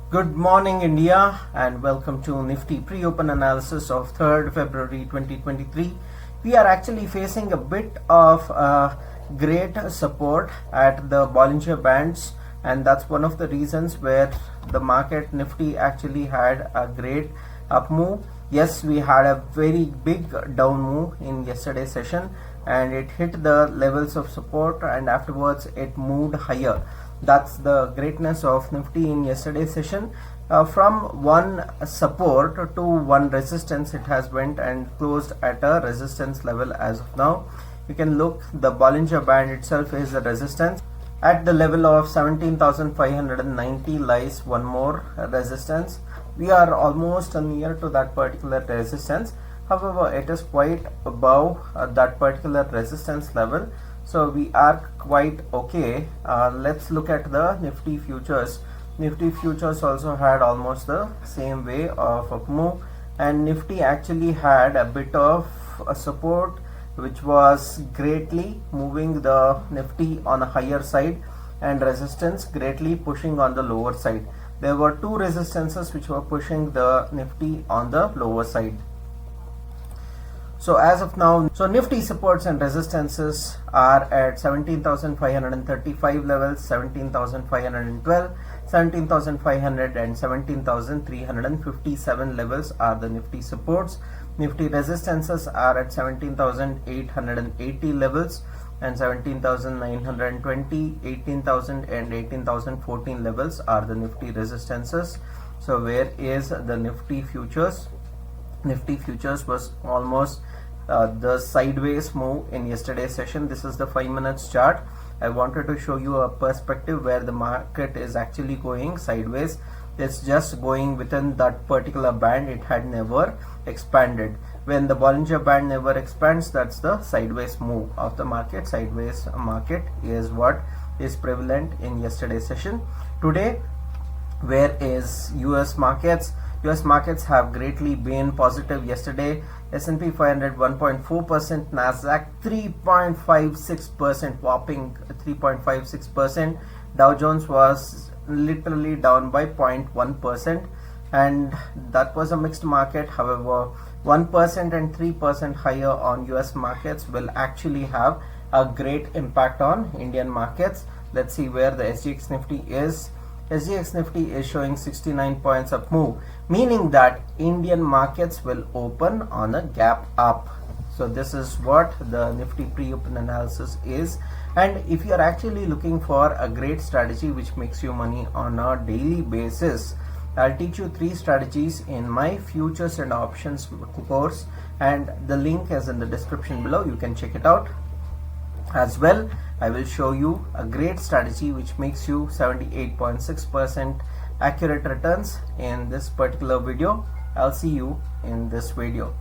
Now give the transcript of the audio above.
Good morning India and welcome to Nifty pre-open analysis of 3rd February 2023. We are actually facing a bit of great support at the Bollinger Bands, and that's one of the reasons where the market Nifty actually had a great up move. Yes, we had a very big down move in yesterday's session and it hit the levels of support and afterwards it moved higher. That's the greatness of Nifty in yesterday's session. From one support to one resistance, it has went and closed at a resistance level as of now. You can look, the Bollinger Band itself is a resistance. At the level of 17,590 lies one more resistance. We are almost near to that particular resistance. However, it is quite above that particular resistance level, so we are quite okay. Let's look at the Nifty futures. Nifty futures also had almost the same way of a move, and Nifty actually had a bit of a support which was greatly moving the Nifty on a higher side and resistance greatly pushing on the lower side. There were two resistances which were pushing the Nifty on the lower side. So as of now, Nifty supports and resistances are at 17,535 levels, 17,512, 17,500 and 17,357 levels are the Nifty supports. Nifty resistances are at 17,880 levels and 17,920, 18,000 and 18,014 levels are the Nifty resistances. So where is the Nifty futures? Nifty futures was almost the sideways move in yesterday's session. This is the 5 minutes chart. I wanted to show you a perspective where the market is actually going sideways. It's just going within that particular band. It had never expanded. When the Bollinger Band never expands, that's the sideways move of the market. Sideways market is what is prevalent in yesterday's session. Today, where is US markets? US markets have greatly been positive yesterday. S&P 500 1.4%, Nasdaq 3.56%, whopping 3.56%. Dow Jones was literally down by 0.1%, and that was a mixed market. However, 1% and 3% higher on US markets will actually have a great impact on Indian markets. Let's see where the SGX Nifty is. SGX Nifty is showing 69 points up move, meaning that Indian markets will open on a gap up. So this is what the Nifty pre-open analysis is. And if you are actually looking for a great strategy which makes you money on a daily basis, I'll teach you 3 strategies in my futures and options course, and the link is in the description below. You can check it out. As well, I will show you a great strategy which makes you 78.6% accurate returns in this particular video. I'll see you in this video.